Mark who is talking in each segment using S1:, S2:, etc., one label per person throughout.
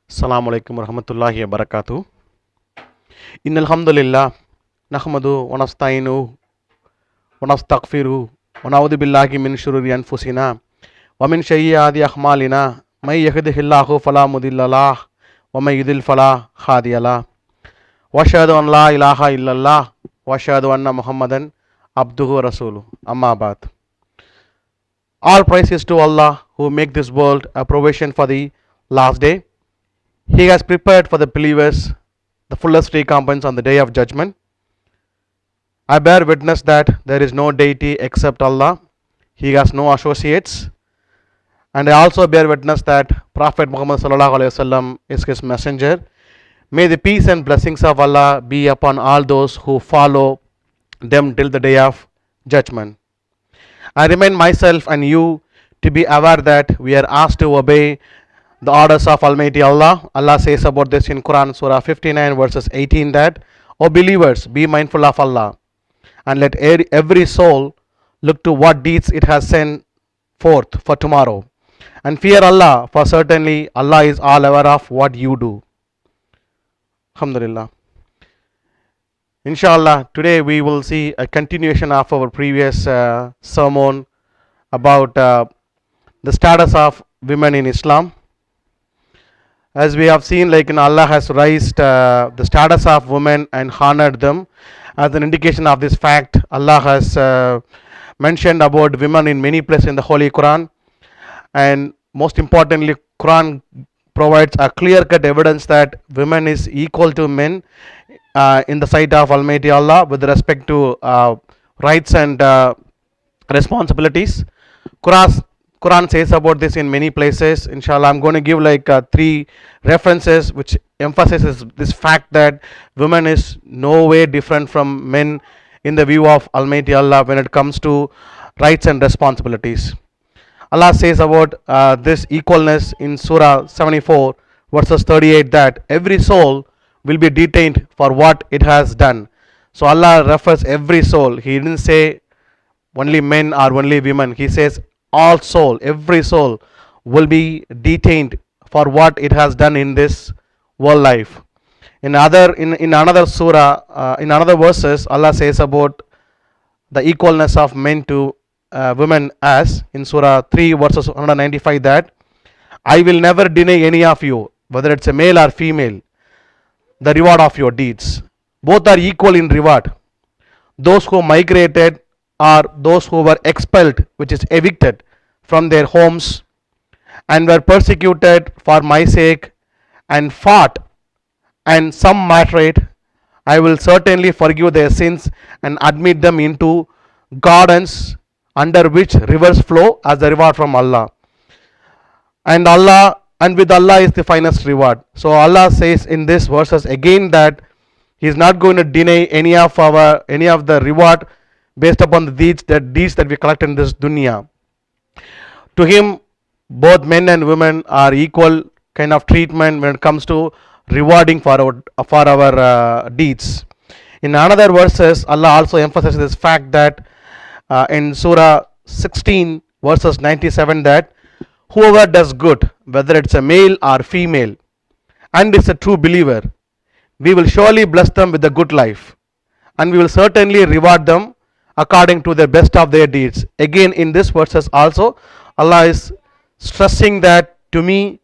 S1: Assalamu alaikum warahmatullahi wabarakatuh. Innal hamdalillah nahmadu wa nasta'inu wa nastaghfiru wa na'udhu billahi min shururi anfusina wa min sayyiati a'malina may yahdihillahu fala mudilla lahu wa may yudlil fala hadiya lahu wa ashhadu an la ilaha illallah wa ashhadu anna muhammadan abduhu wa rasuluhu amma ba'd. All praise is to Allah who make this world a provision for the last day. He has prepared for the believers the fullest recompense on the day of judgment. I bear witness that there is no deity except Allah. He has no associates. And I also bear witness that Prophet Muhammad sallallahu alaihi wasallam is his messenger. May the peace and blessings of Allah be upon all those who follow them till the day of judgment. I remind myself and you to be aware that we are asked to obey the orders of Almighty Allah. Allah says about this in Quran Surah 59 verses 18 that, O believers, be mindful of Allah and let every soul look to what deeds it has sent forth for tomorrow. And fear Allah, for certainly Allah is all aware of what you do. Alhamdulillah. Inshallah, today we will see a continuation of our previous sermon about the status of women in Islam. As we have seen, Allah has raised the status of women and honored them. As an indication of this fact, Allah has mentioned about women in many places in the Holy Quran, and most importantly, Quran provides a clear-cut evidence that women is equal to men in the sight of Almighty Allah with respect to rights and responsibilities. Quran says about this in many places. Inshallah, I'm going to give three references which emphasizes this fact that women is no way different from men in the view of Almighty Allah when it comes to rights and responsibilities. Allah says about this equalness in Surah 74 verses 38 that every soul will be detained for what it has done. So Allah refers every soul. He didn't say only men or only women. He says all soul, every soul will be detained for what it has done in this world life. In another surah, in another verses, Allah says about the equalness of men to women as in Surah 3 verses 195 that I will never deny any of you, whether it's a male or female, the reward of your deeds. Both are equal in reward. Those who migrated or those who were expelled, which is evicted from their homes and were persecuted for my sake and fought and some martyred, I will certainly forgive their sins and admit them into gardens under which rivers flow as the reward from Allah. And with Allah is the finest reward. So Allah says in this verses again that He is not going to deny any of the reward based upon the deeds that we collect in this dunya. To Him, both men and women are equal kind of treatment when it comes to rewarding for our deeds. In another verses, Allah also emphasizes this fact that in Surah 16 verses 97 that whoever does good, whether it's a male or female, and is a true believer, we will surely bless them with a good life, and we will certainly reward them according to the best of their deeds. Again, in this verses also, Allah is stressing that to me,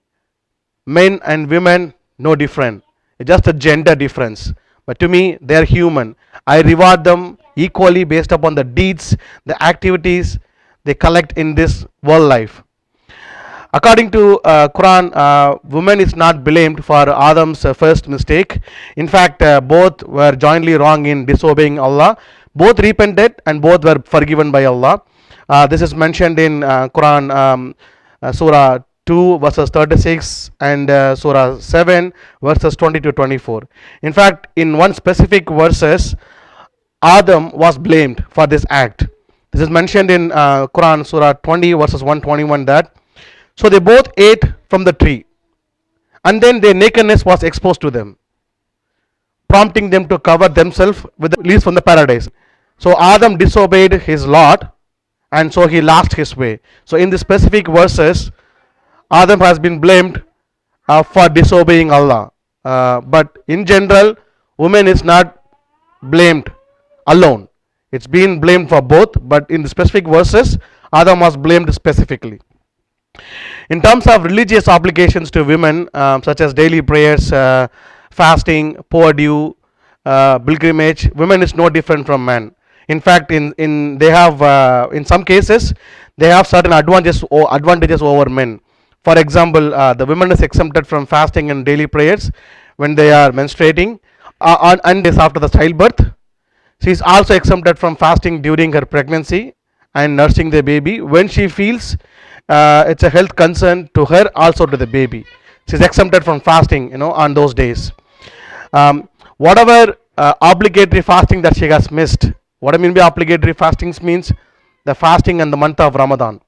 S1: men and women no different. It's just a gender difference. But to me, they are human. I reward them equally based upon the deeds, the activities they collect in this world life. According to Quran, woman is not blamed for Adam's first mistake. In fact, both were jointly wrong in disobeying Allah. Both repented and both were forgiven by Allah. This is mentioned in Quran, Surah 2 verses 36 and Surah 7 verses 20 to 24. In fact, in one specific verses, Adam was blamed for this act. This is mentioned in Quran, Surah 20 verses 121 that so they both ate from the tree, and then their nakedness was exposed to them, prompting them to cover themselves with the leaves from the paradise. So Adam disobeyed his Lord, and so he lost his way. So in the specific verses, Adam has been blamed for disobeying Allah. But in general, women is not blamed alone. It's been blamed for both, but in the specific verses, Adam was blamed specifically. In terms of religious obligations to women, such as daily prayers, fasting, poor due, pilgrimage, women is no different from men. In fact, in they have in some cases they have certain advantages over men. For example, the women is exempted from fasting and daily prayers when they are menstruating, and is after the childbirth. She is also exempted from fasting during her pregnancy and nursing the baby when she feels it's a health concern to her, also to the baby. She is exempted from fasting, on those days. Whatever obligatory fasting that she has missed. What I mean by obligatory fastings means the fasting in the month of Ramadan.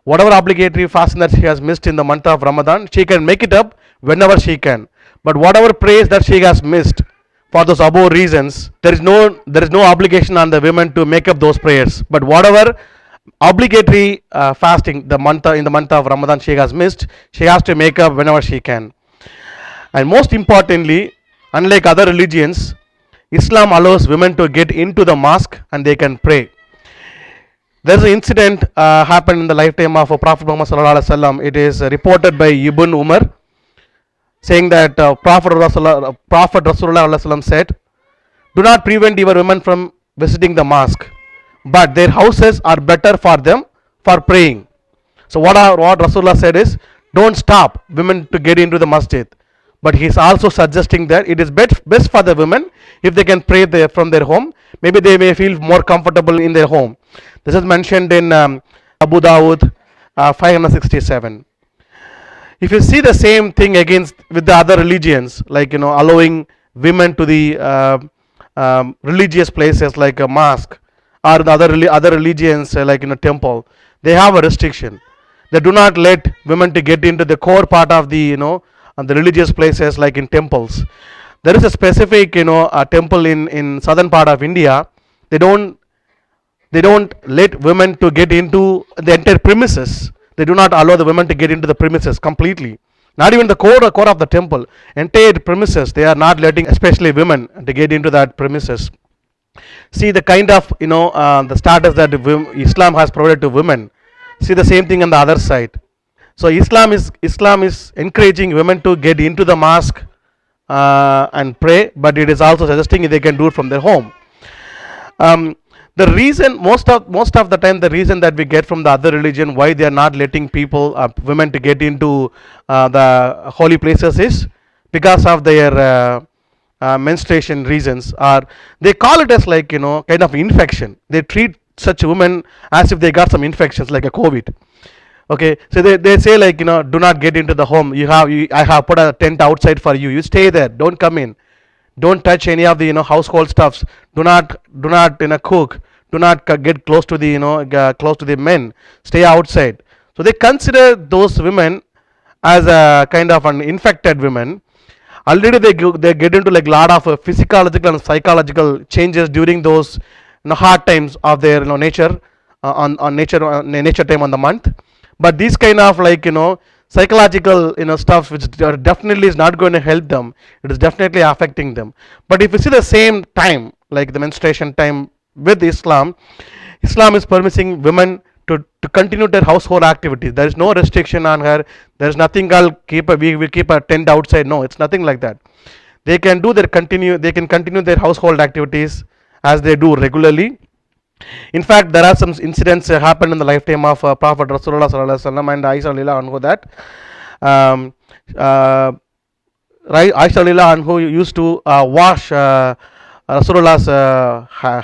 S1: Whatever obligatory fasting that she has missed in the month of Ramadan, she can make it up whenever she can. But whatever prayers that she has missed for those above reasons, there is no obligation on the women to make up those prayers. But whatever obligatory fasting in the month of Ramadan she has missed, she has to make up whenever she can. And most importantly, unlike other religions, Islam allows women to get into the mosque and they can pray. There's an incident happened in the lifetime of Prophet Muhammad sallallahu alaihi wasallam. It is reported by Ibn Umar, saying that Prophet Rasulullah sallallahu alaihi wasallam said, "Do not prevent your women from visiting the mosque, but their houses are better for them for praying." So what Rasulullah said is, don't stop women to get into the masjid. But he is also suggesting that it is best for the women if they can pray from their home. Maybe they may feel more comfortable in their home. This is mentioned in Abu Dawud 567. If you see the same thing against with the other religions, like allowing women to the religious places like a mosque, or the other religions like temple, they have a restriction. They do not let women to get into the core part of the the religious places like in temples. There is a specific a temple in southern part of India. They don't let women to get into the entire premises. They do not allow the women to get into the premises completely. Not even the core of the temple, entire premises they are not letting, especially women, to get into that premises. See the kind of the status that Islam has provided to women. See the same thing on the other side. So Islam is encouraging women to get into the mosque and pray, but it is also suggesting they can do it from their home. The reason most of the time, the reason that we get from the other religion why they are not letting women to get into the holy places is because of their menstruation reasons, or they call it as like kind of infection. They treat such women as if they got some infections like a COVID. Okay, so they say like do not get into the home. I have put a tent outside for you. You stay there. Don't come in. Don't touch any of the household stuffs. Do not cook. Do not get close to the close to the men. Stay outside. So they consider those women as a kind of an infected women. Already they get into like lot of physiological and psychological changes during those hard times of their nature on nature time on the month. But these kind of like psychological stuff which definitely is not going to help them. It is definitely affecting them. But if you see the same time like the menstruation time with Islam is permitting women to continue their household activities. There is no restriction on her. There is nothing called we will keep a tent outside. No, it's nothing like that. They can continue their household activities as they do regularly. In fact, there are some incidents happened in the lifetime of Prophet Rasulullah sallallahu alaihi wasallam and Aisha radhiyallahu anhu that Aisha radhiyallahu anhu used to wash Rasulullah's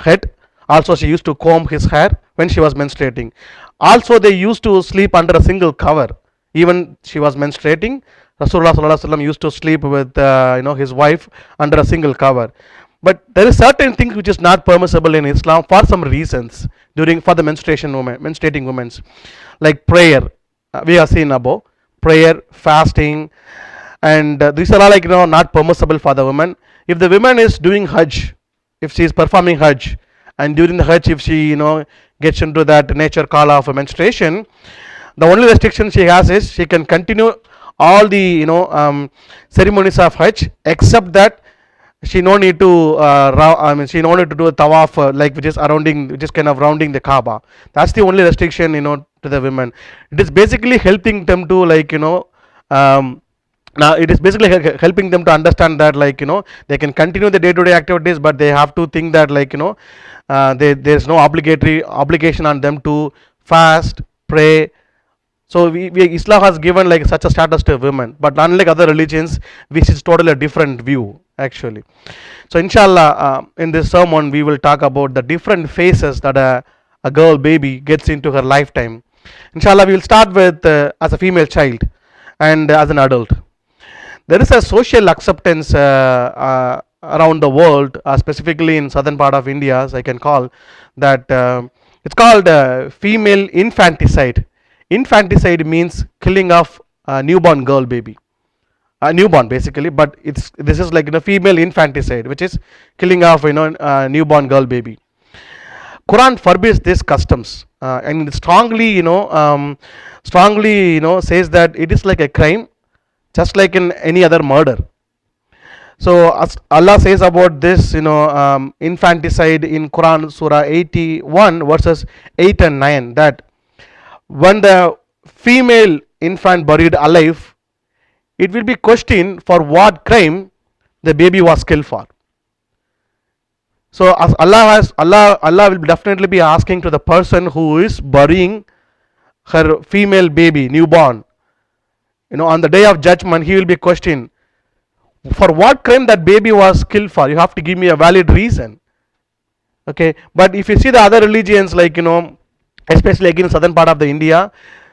S1: head. Also, she used to comb his hair when she was menstruating. Also, they used to sleep under a single cover. Even she was menstruating, Rasulullah sallallahu alaihi wasallam used to sleep with his wife under a single cover. But there is certain things which is not permissible in Islam for some reasons for the menstruating women, like prayer. We have seen above prayer, fasting, and these are all like not permissible for the woman. If the woman is doing Hajj, if she is performing Hajj, and during the Hajj if she gets into that nature call of menstruation, the only restriction she has is she can continue all the ceremonies of Hajj, except that she no need to she no need to do a tawaf, like which is surrounding, which is kind of rounding the Kaaba. That's the only restriction, to the women. It is basically helping them to, like, um, now it is basically helping them to understand that, like, they can continue the day-to-day activities, but they have to think that, like, there's no obligatory obligation on them to fast, pray. So Islam has given like such a status to women, but unlike other religions, which is totally a different view actually. So inshallah, in this sermon we will talk about the different phases that a girl baby gets into her lifetime. Inshallah, we will start with as a female child and as an adult. There is a social acceptance around the world, specifically in southern part of India, as I can call that. It's called female infanticide. Infanticide means killing of a newborn girl baby, a newborn basically, but this is like female infanticide, which is killing of a newborn girl baby. Quran forbids these customs, and strongly says that it is like a crime, just like in any other murder. So as Allah says about this, infanticide in Quran, Surah 81, verses 8 and 9, that when the female infant buried alive, it will be questioned for what crime the baby was killed for. So as Allah will definitely be asking to the person who is burying her female baby, newborn, on the day of judgment, he will be questioned for what crime that baby was killed for. You have to give me a valid reason. Okay, but if you see the other religions, like especially again in southern part of the India,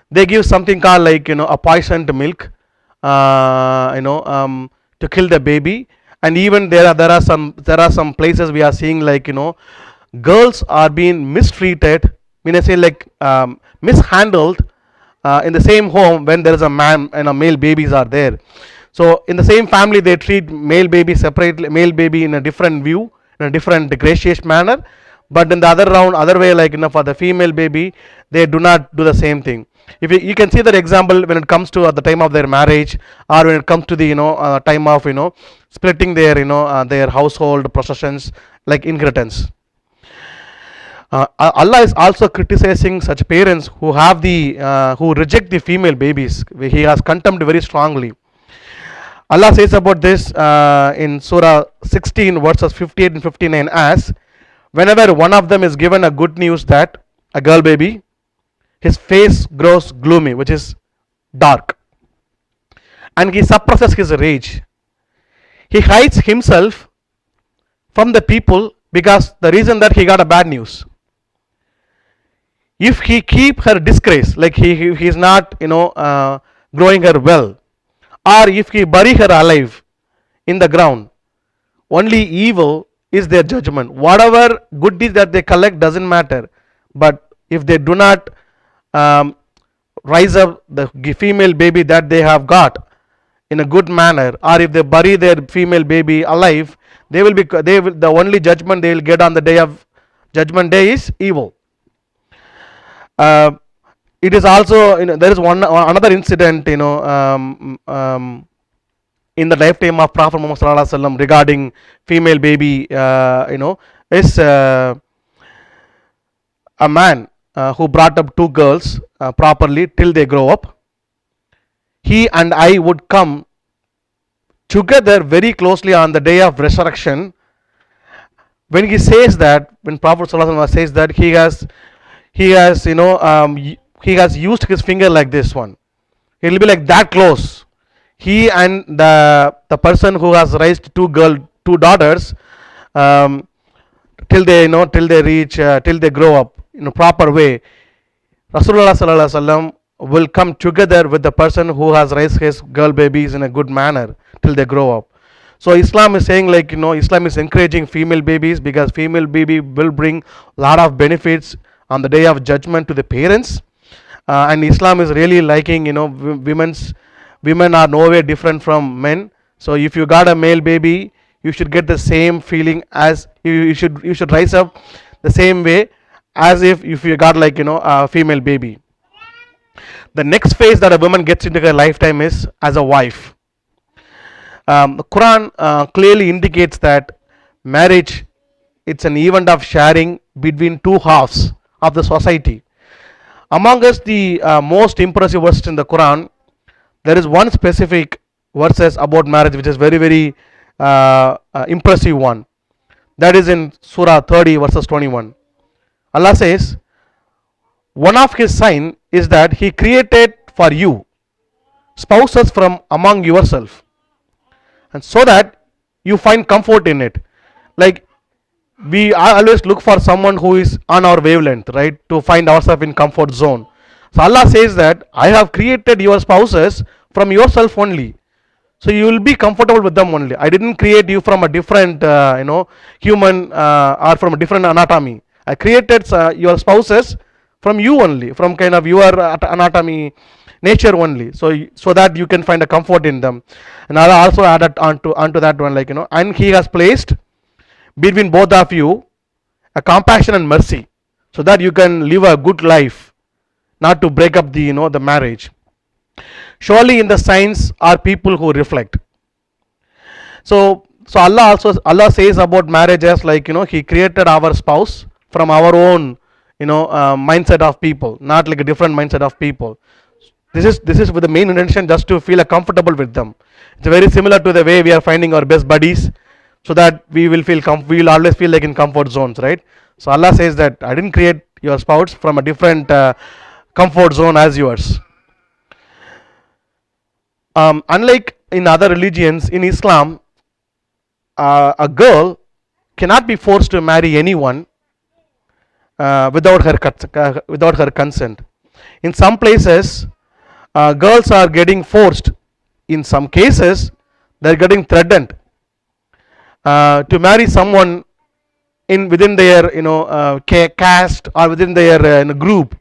S1: they give something called like a poisoned milk, to kill the baby. And even there are some places we are seeing, like girls are being mistreated, when I say like mishandled, in the same home when there is a man and a male babies are there. So in the same family they treat male baby separately, male baby in a different view, in a different gracious manner, but in the other way, like for the female baby, they do not do the same thing. If you can see that example when it comes to at the time of their marriage, or when it comes to the time of splitting their their household possessions, like inheritance. Allah is also criticizing such parents who have who reject the female babies. He has condemned very strongly. Allah says about this in Surah 16 verses 58 and 59 as, whenever one of them is given a good news that a girl baby, his face grows gloomy, which is dark, and he suppresses his rage. He hides himself from the people because the reason that he got a bad news. If he keep her disgrace, like he is not growing her well, or if he bury her alive in the ground, only evil is their judgment. Whatever good deeds that they collect doesn't matter, but if they do not rise up the female baby that they have got in a good manner, or if they bury their female baby alive, the only judgment they will get on the day of judgment day is evil. It is also there is another incident in the lifetime of Prophet Muhammad Sallallahu Alaihi Wasallam regarding female baby. Is a man who brought up two girls properly till they grow up. He and I would come together very closely on the day of resurrection. When he says that, when Prophet Sallallahu Alaihi Wasallam says that, he has used his finger like this one. He will be like that close. He and the person who has raised two daughters, till they till they grow up in a proper way. Rasulullah Sallallahu Alaihi Wasallam will come together with the person who has raised his girl babies in a good manner till they grow up. So Islam is saying, like Islam is encouraging female babies, because female baby will bring a lot of benefits on the day of judgment to the parents, and Islam is really liking women are no way different from men. So if you got a male baby, you should get the same feeling as you should rise up the same way as if you got like a female baby. The next phase that a woman gets into her lifetime is as a wife. The Quran clearly indicates that marriage, it's an event of sharing between two halves of the society. Among us, the most impressive verses in the Quran, there is one specific verses about marriage which is very very impressive one. That is in Surah 30 verses 21. Allah says, one of his sign is that he created for you spouses from among yourself, and so that you find comfort in it. Like, we always look for someone who is on our wavelength, right, to find ourselves in comfort zone. So Allah says that I have created your spouses from yourself only, so you will be comfortable with them only. I didn't create you from a different human or from a different anatomy. I created your spouses from you only, from kind of your anatomy, nature only, so that you can find a comfort in them. And Allah also added onto that one, like, and he has placed between both of you a compassion and mercy, so that you can live a good life, not to break up the marriage. Surely in the signs are people who reflect. So Allah says about marriage as, like, he created our spouse from our own mindset of people, not like a different mindset of people. This is with the main intention just to feel comfortable with them. It's very similar to the way we are finding our best buddies, so that we will we will always feel like in comfort zones, right? So Allah says that I didn't create your spouse from a different comfort zone as yours. Unlike in other religions, in Islam, a girl cannot be forced to marry anyone without her consent. In some places, girls are getting forced. In some cases, they are getting threatened to marry someone within their caste or within their group,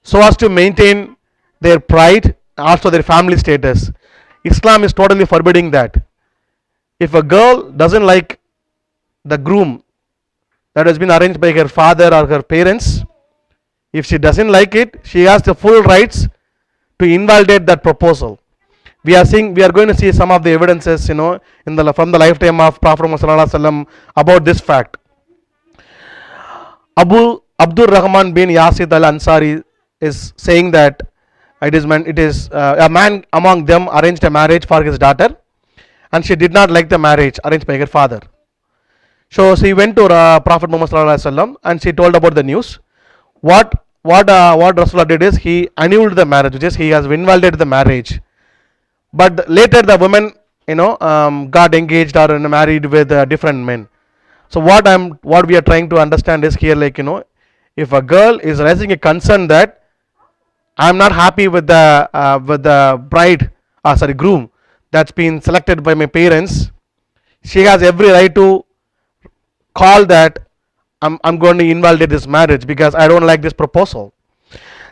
S1: so as to maintain their pride, also their family status. Islam is totally forbidding that. If a girl doesn't like the groom that has been arranged by her father or her parents, if she doesn't like it, she has the full rights to invalidate that proposal. We are going to see some of the evidences, from the lifetime of Prophet Muhammad about this fact. Abdul Rahman bin Yasid al Ansari is saying that it is a man among them arranged a marriage for his daughter, and she did not like the marriage arranged by her father. So she went to Prophet Muhammad and she told about the news. What Rasulullah did is he annulled the marriage, which is he has invalidated the marriage. But later the woman got engaged or married with different men. So what we are trying to understand is here, like, if a girl is raising a concern that I am not happy with the groom that's been selected by my parents, she has every right to call that I'm going to invalidate this marriage because I don't like this proposal.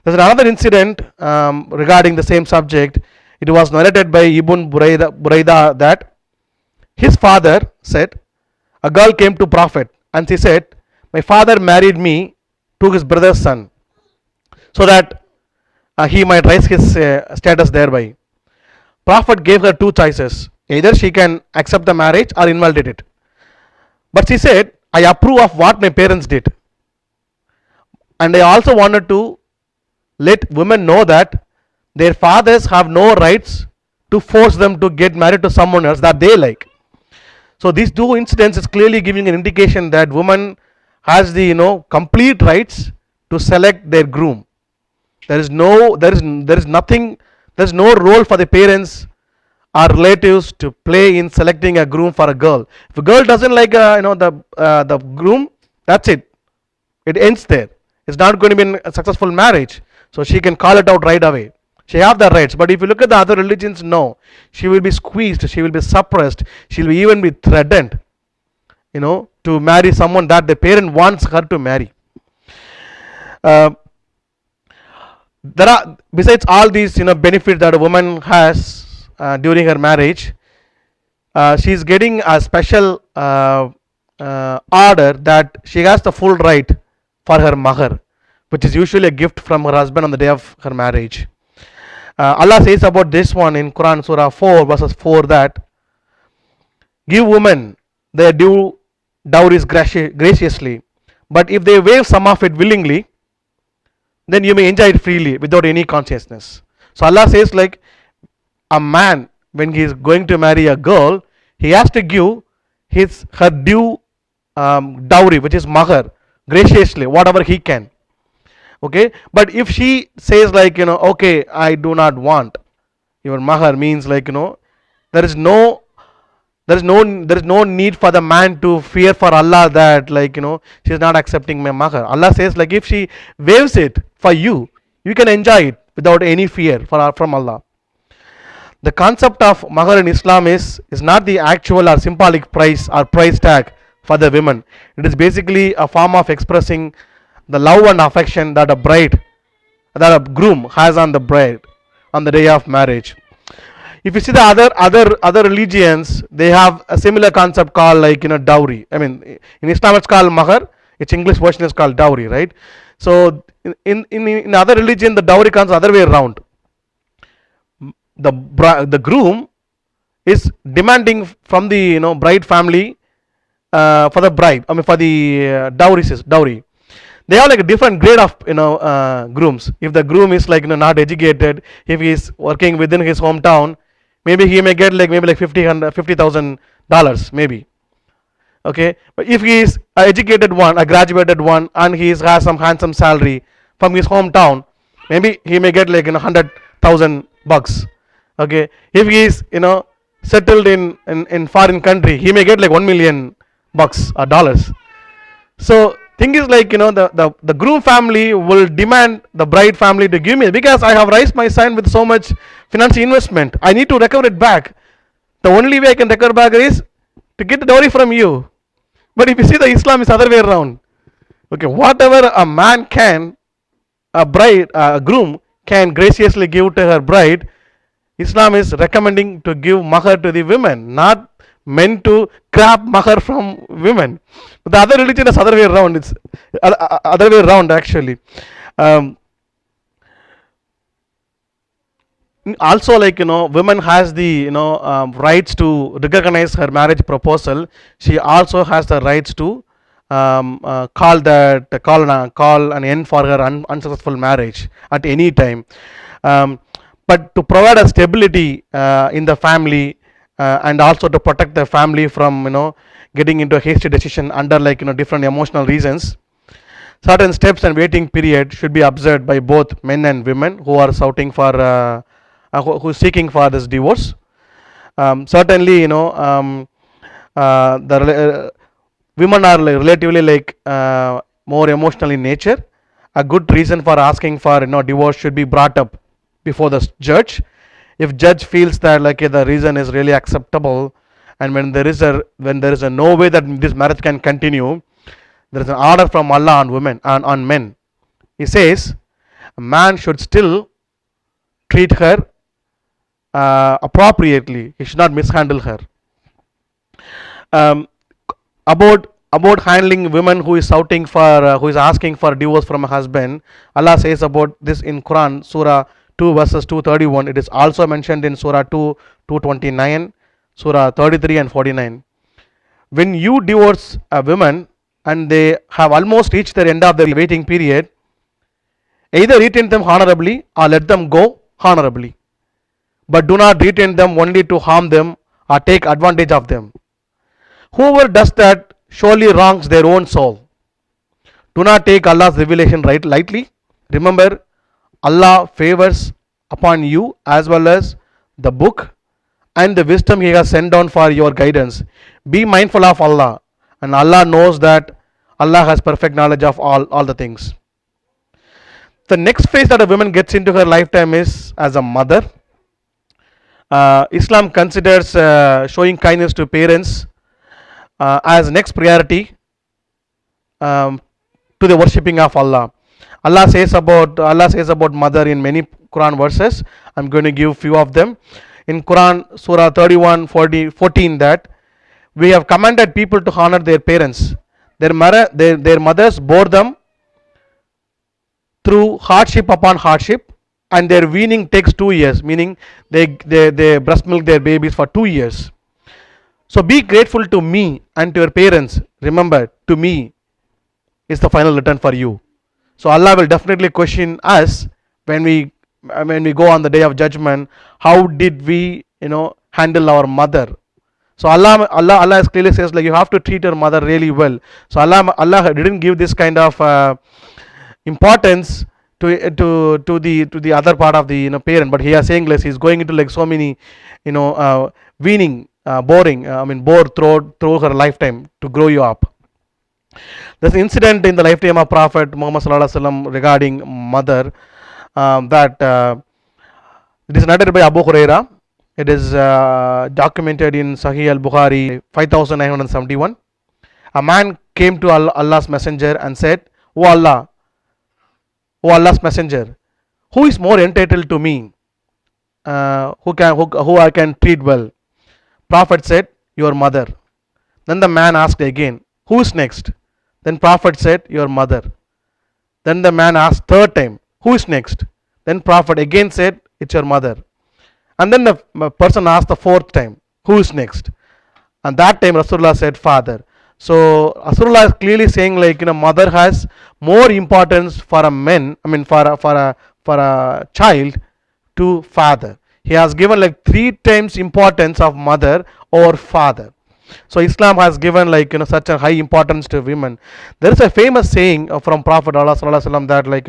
S1: There's another incident regarding the same subject. It was narrated by Ibn Buraida that his father said, a girl came to Prophet and she said, my father married me to his brother's son, so that he might raise his status thereby. Prophet gave her two choices. Either she can accept the marriage or invalidate it. But she said, I approve of what my parents did. And I also wanted to let women know that their fathers have no rights to force them to get married to someone else that they like. So these two incidents is clearly giving an indication that woman has the complete rights to select their groom. There is no role for the parents or relatives to play in selecting a groom for a girl. If a girl doesn't like the groom, that's it. It ends there. It's not going to be a successful marriage. So she can call it out right away. She have the rights. But if you look at the other religions, no. She will be squeezed. She will be suppressed. She will even be threatened, to marry someone that the parent wants her to marry. There are, besides all these benefits that a woman has during her marriage, she is getting a special order that she has the full right for her mahar, which is usually a gift from her husband on the day of her marriage. Allah says about this one in Quran Surah 4 verses 4 that give women their due dowries graciously, but if they waive some of it willingly, then you may enjoy it freely without any consciousness. So Allah says, like, a man, when he is going to marry a girl, he has to give her due dowry, which is mahar, graciously, whatever he can. Okay, but if she says, like, okay, I do not want your mahar, means, like, there is no need for the man to fear for Allah that, like, she is not accepting my mahar. Allah says, like, if she waives it for you, you can enjoy it without any fear from Allah. The concept of mahar in Islam is not the actual or symbolic price or price tag for the women. It is basically a form of expressing the love and affection that a groom has on the bride on the day of marriage. If you see the other religions, they have a similar concept called, like, dowry. I mean, in Islam it's called mahar. Its English version is called dowry, right? So in other religion, the dowry comes the other way around. The groom is demanding from the bride family for the bride. I mean, for the dowry. They have like a different grade of grooms. If the groom is, like, not educated, if he is working within his hometown, maybe he may get like $50,000 maybe. Okay, but if he is an educated one, a graduated one, and he has some handsome salary from his hometown, maybe he may get like $100,000. Okay, if he is settled in foreign country, he may get like $1 million or dollars. So thing is, like, the groom family will demand the bride family to give me, because I have raised my son with so much financial investment. I need to recover it back. The only way I can recover back is to get the dowry from you. But if you see, the Islam is other way around. Okay, whatever a man can, a groom can graciously give to her bride, Islam is recommending to give mahar to the women, not meant to grab mahar from women. But the other religion is other way around. It's other way around, actually. Also, like, women has the rights to recognize her marriage proposal. She also has the rights to call an end for her unsuccessful marriage at any time. But to provide a stability in the family, and also to protect the family from getting into a hasty decision under, like, different emotional reasons, certain steps and waiting period should be observed by both men and women who are shouting for who is seeking for this divorce. Certainly, women are relatively, like, more emotional in nature. A good reason for asking for divorce should be brought up before the judge. If judge feels that, like, the reason is really acceptable, and when there is a no way that this marriage can continue, there is an order from Allah on women and on men. He says a man should still treat her appropriately. He should not mishandle her. About handling women who is shouting for who is asking for divorce from a husband, Allah says about this in Quran Surah 2 verses 231. It is also mentioned in Surah 2 229, Surah 33 and 49. When you divorce a woman and they have almost reached the end of their waiting period, either retain them honorably or let them go honorably, but do not retain them only to harm them or take advantage of them. Whoever does that surely wrongs their own soul. Do not take Allah's revelation lightly. Remember, Allah favors upon you as well as the book and the wisdom He has sent down for your guidance. Be mindful of Allah, and Allah knows that Allah has perfect knowledge of all the things. The next phase that a woman gets into her lifetime is as a mother. Islam considers showing kindness to parents as next priority to the worshipping of Allah. Allah says about mother in many Quran verses. I'm going to give few of them. In Quran Surah 31:14, that we have commanded people to honor their parents. Their mothers bore them through hardship upon hardship and their weaning takes 2 years, meaning they breast milk their babies for 2 years. So be grateful to me and to your parents. Remember, to me is the final return for you. So Allah will definitely question us when we go on the day of judgment. How did we handle our mother? So Allah clearly says, like, you have to treat your mother really well. So Allah didn't give this kind of importance to the other part of the parent, but he is saying, like, he's going into like so many weaning, bore through her lifetime to grow you up. There's an incident in the lifetime of Prophet Muhammad Sallallahu Alaihi Wasallam regarding mother, that it is narrated by Abu Huraira. It is documented in Sahih al-Bukhari 5971. A man came to Allah's messenger and said, "O Allah, O Allah's messenger, who is more entitled to me? Who I can treat well?" Prophet said, "Your mother." Then the man asked again, "Who is next?" Then Prophet said, "Your mother." Then the man asked third time, "Who is next?" Then Prophet again said, "It's your mother." And then the person asked the fourth time, "Who is next?" And that time Rasulullah said, "Father." So Rasulullah is clearly saying, like, mother has more importance for a man, for a child to father. He has given like 3 times importance of mother or father. So Islam has given, like, such a high importance to women. There is a famous saying from Prophet Allah Sallallahu Alaihi Wasallam that, like,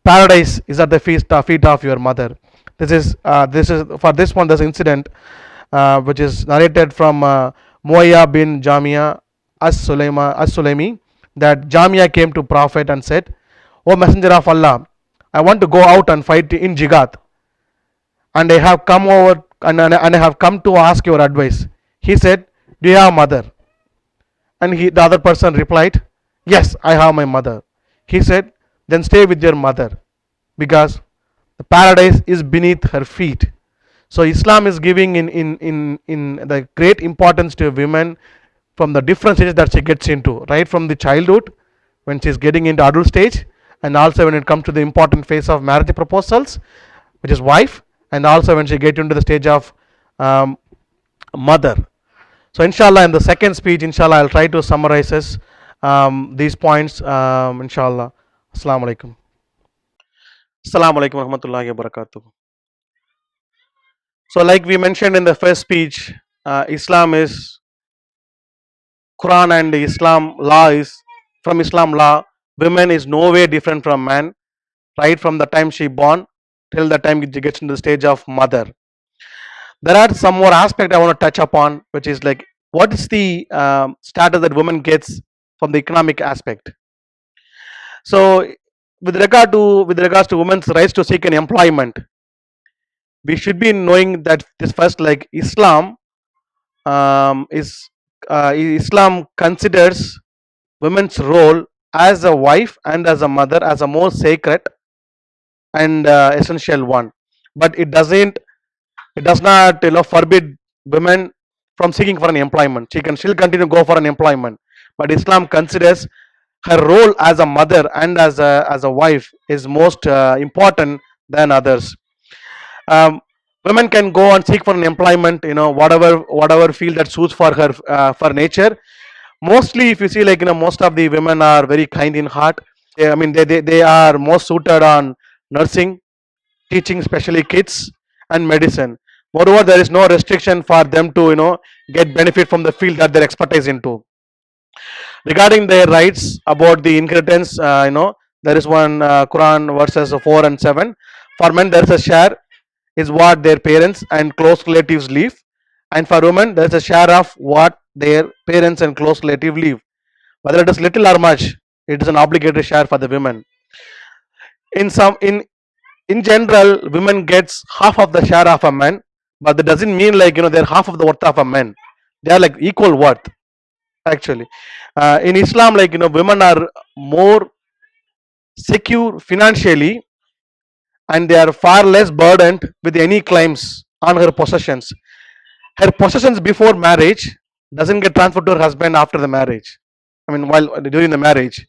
S1: paradise is at the feet of your mother. This is for this one. This incident, which is narrated from Muawiyah bin Jamia as-Sulaimi, that Jamia came to Prophet and said, "O Messenger of Allah, I want to go out and fight in jihad, and I have come over and I have come to ask your advice." He said, "Do you have a mother?" And the other person replied, "Yes, I have my mother." He said, "Then stay with your mother, because the paradise is beneath her feet." So Islam is giving in the great importance to women from the different stages that she gets into, right from the childhood, when she is getting into adult stage, and also when it comes to the important phase of marriage proposals, which is wife, and also when she get into the stage of mother. So inshallah, in the second speech, inshallah, I'll try to summarize these points, inshallah. Assalamu alaikum. Assalamu alaikum warahmatullahi wabarakatuh. So, like we mentioned in the first speech, Islam is Quran, and Islam law is from Islam law. Women is no way different from man, right from the time she born till the time she gets into the stage of mother. There are some more aspect I want to touch upon, which is like, what is the status that women gets from the economic aspect. So, with regards to women's rights to seek an employment, we should be knowing that this first, like, Islam considers women's role as a wife and as a mother as a more sacred and essential one, but it does not forbid women from seeking for an employment. She can still continue to go for an employment, but Islam considers her role as a mother and as a wife is most important than others. um, Women can go and seek for an employment, whatever field that suits for her, for nature. Mostly, if you see, like, most of the women are very kind in heart. They are most suited on nursing, teaching, especially kids, and medicine. Moreover, there is no restriction for them to get benefit from the field that they're expertise into. Regarding their rights about the inheritance, there is one Quran verses 4 and 7. For men, there is a share is what their parents and close relatives leave, and for women, there is a share of what their parents and close relative leave. Whether it is little or much, it is an obligatory share for the women. In some in general, women gets half of the share of a man, but that doesn't mean, like, they're half of the worth of a man. They are like equal worth, actually. In Islam, like, women are more secure financially, and they are far less burdened with any claims on her possessions. Her possessions before marriage doesn't get transferred to her husband after the marriage. While during the marriage,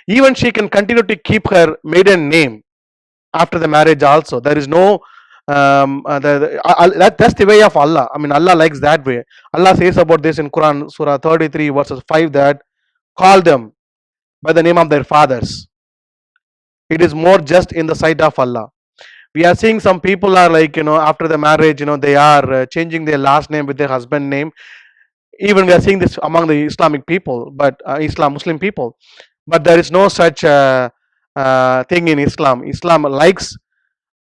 S1: even she can continue to keep her maiden name, after the marriage also. There is no that's the way of Allah. I mean, Allah likes that way. Allah says about this in Quran, Surah 33, verses 5, that call them by the name of their fathers. It is more just in the sight of Allah. We are seeing some people are like, after the marriage, they are changing their last name with their husband name. Even we are seeing this among the Islamic people, but Muslim people. But there is no such thing in Islam. Islam likes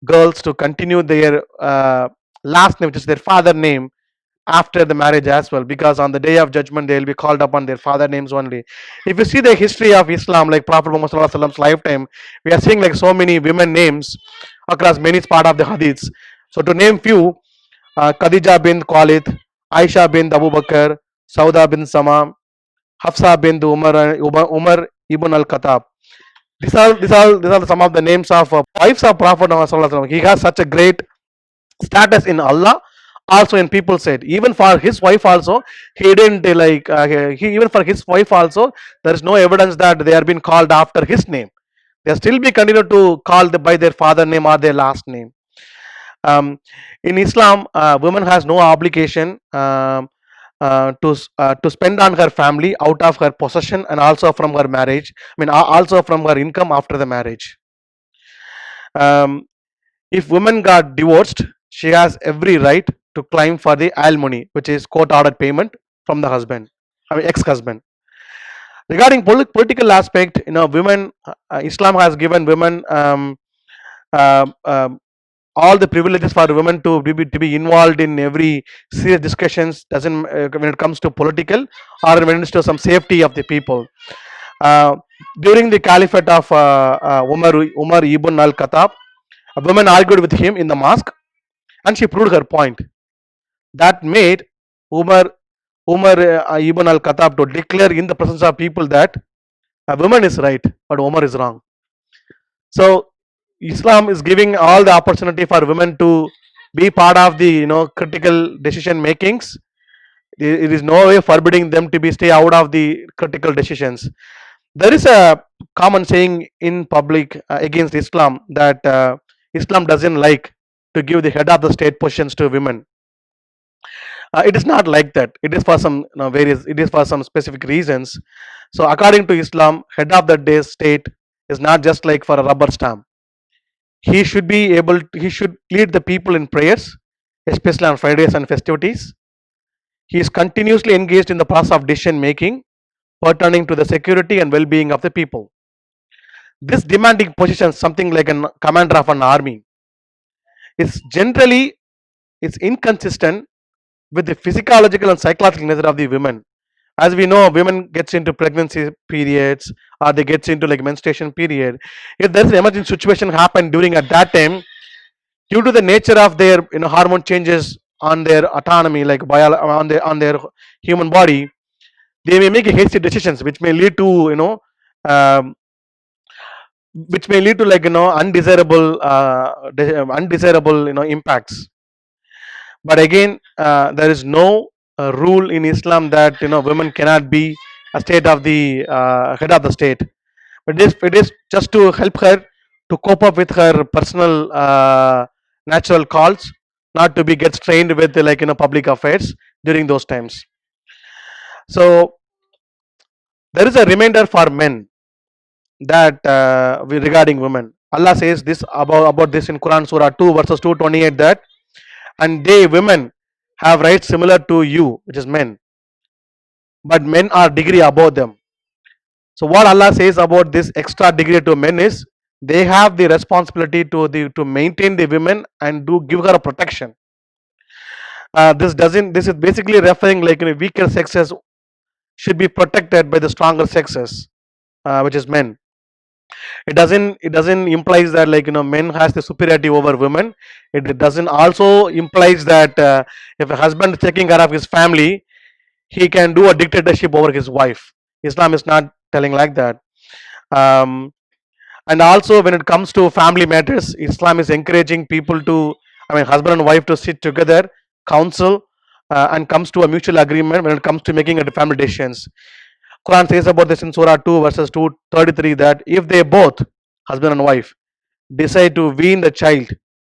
S1: girls to continue their last name, which is their father name, after the marriage as well, because on the day of judgment they will be called upon their father names only. If you see the history of Islam, like Prophet Muhammad Sallallahu Alaihi Wasallam's lifetime, we are seeing like so many women names across many part of the hadiths. So to name few, Khadija bin Khalid, Aisha bin Abu Bakr, Sauda bin Sama, Hafsa bin Umar ibn al-Khattab. These are some of the names of wives of Prophet Muhammad Sallallahu Alaihi Wasallam. He has such a great status in Allah, also in people said. Even for his wife also, he didn't even for his wife also, there is no evidence that they are being called after his name. They still be continued to call by their father name or their last name. In Islam, woman has no obligation to spend on her family out of her possession and also from her marriage. I mean, also from her income after the marriage. If woman got divorced, she has every right to claim for the alimony, which is court-ordered payment from the husband, I mean ex-husband. Regarding political aspect, women, Islam has given women uh, um, all the privileges for women to be involved in every serious discussions. Doesn't when it comes to political or when it comes to some safety of the people. Uh, During the caliphate of Umar ibn al-Khattab, a woman argued with him in the mosque, and she proved her point. That made Umar ibn al-Khattab to declare in the presence of people that a woman is right, but Umar is wrong. So Islam is giving all the opportunity for women to be part of the critical decision makings. It is no way forbidding them to be stay out of the critical decisions. There is a common saying in public against Islam that Islam doesn't like to give the head of the state positions to women. It is not like that. It is for some various. It is for some specific reasons. So according to Islam, head of the day state is not just like for a rubber stamp. He should be able. He should lead the people in prayers, especially on Fridays and festivities. He is continuously engaged in the process of decision making, pertaining to the security and well-being of the people. This demanding position, something like a commander of an army, is generally it's inconsistent with the physiological and psychological nature of the women. As we know, women gets into pregnancy periods or they gets into like menstruation period. If there's an emergency situation happen during at that time, due to the nature of their hormone changes on their autonomy, like on their human body, they may make hasty decisions which may lead to um, like undesirable undesirable impacts. But again, there is no rule in Islam that women cannot be a state of the head of the state. But it is just to help her to cope up with her personal natural calls, not to be get strained with like public affairs during those times. So there is a reminder for men that regarding women. Allah says this about this in Quran Surah 2 verses 228, that and they women have rights similar to you, which is men, but men are degree above them. So what Allah says about this extra degree to men is they have the responsibility to maintain the women and do give her a protection. This is basically referring like weaker sexes should be protected by the stronger sexes, which is men. It doesn't implies that like men has the superiority over women. It doesn't also implies that if a husband is taking care of his family, he can do a dictatorship over his wife. Islam is not telling like that. um, and also when it comes to family matters, Islam is encouraging people to, I mean husband and wife, to sit together, counsel, and comes to a mutual agreement when it comes to making a family decisions. Quran says about this in Surah 2 verses 233, that if they both, husband and wife, decide to wean the child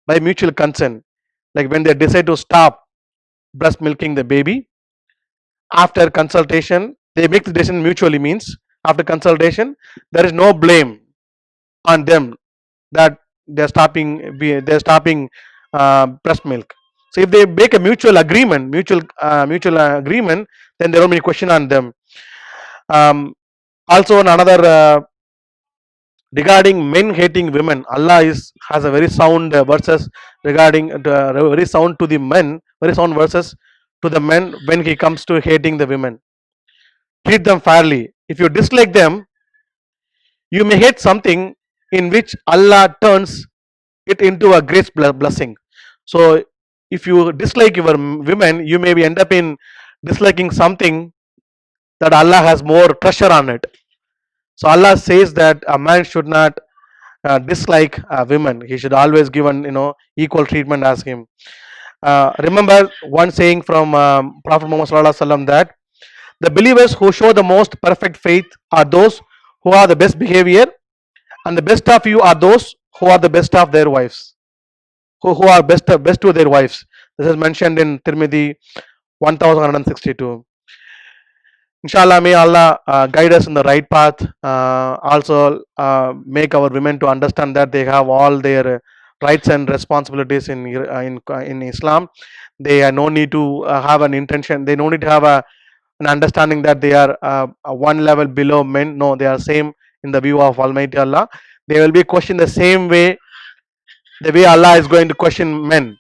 S1: by mutual consent, like when they decide to stop breast milking the baby, after consultation, they make the decision mutually, means after consultation, there is no blame on them that they're stopping breast milk. So if they make a mutual agreement, then there won't be any question on them. Also, another regarding men hating women, Allah is has a very sound verses regarding very sound to the men, very sound verses to the men when he comes to hating the women. Treat them fairly. If you dislike them, you may hate something in which Allah turns it into a great blessing. So if you dislike your women, you may be end up in disliking something that Allah has more treasure on it. So Allah says that a man should not dislike women. He should always given equal treatment as him. Remember one saying from Prophet Muhammad Sallallahu Alaihi Wasallam that the believers who show the most perfect faith are those who are the best behavior, and the best of you are those who are the best of their wives, who are best to their wives. This is mentioned in Tirmidhi 1162. Inshallah, may Allah guide us in the right path. Also, make our women to understand that they have all their rights and responsibilities in Islam. They no need to have an intention. They no need to have an understanding that they are one level below men. No, they are same in the view of Almighty Allah. They will be questioned the way Allah is going to question men.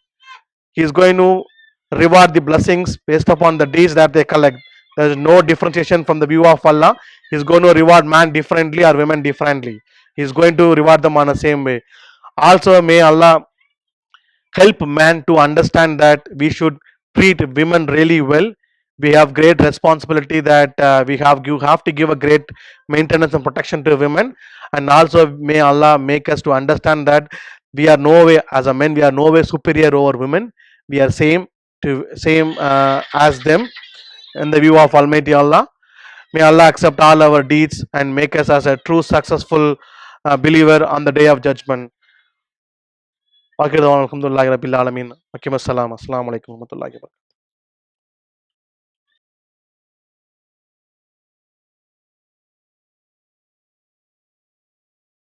S1: He is going to reward the blessings based upon the deeds that they collect. There is no differentiation from the view of Allah. He is going to reward man differently or women differently. He is going to reward them on the same way. Also, may Allah help man to understand that we should treat women really well. We have great responsibility that you have to give a great maintenance and protection to women. And also may Allah make us to understand that we are no way, as a men, we are no way superior over women. We are same as them in the view of Almighty Allah. May Allah accept all our deeds and make us as a true successful believer on the day of judgment. Alhamdulillah Rabbil Alameen. Assalamu alaikum warahmatullahi wabarakatuh.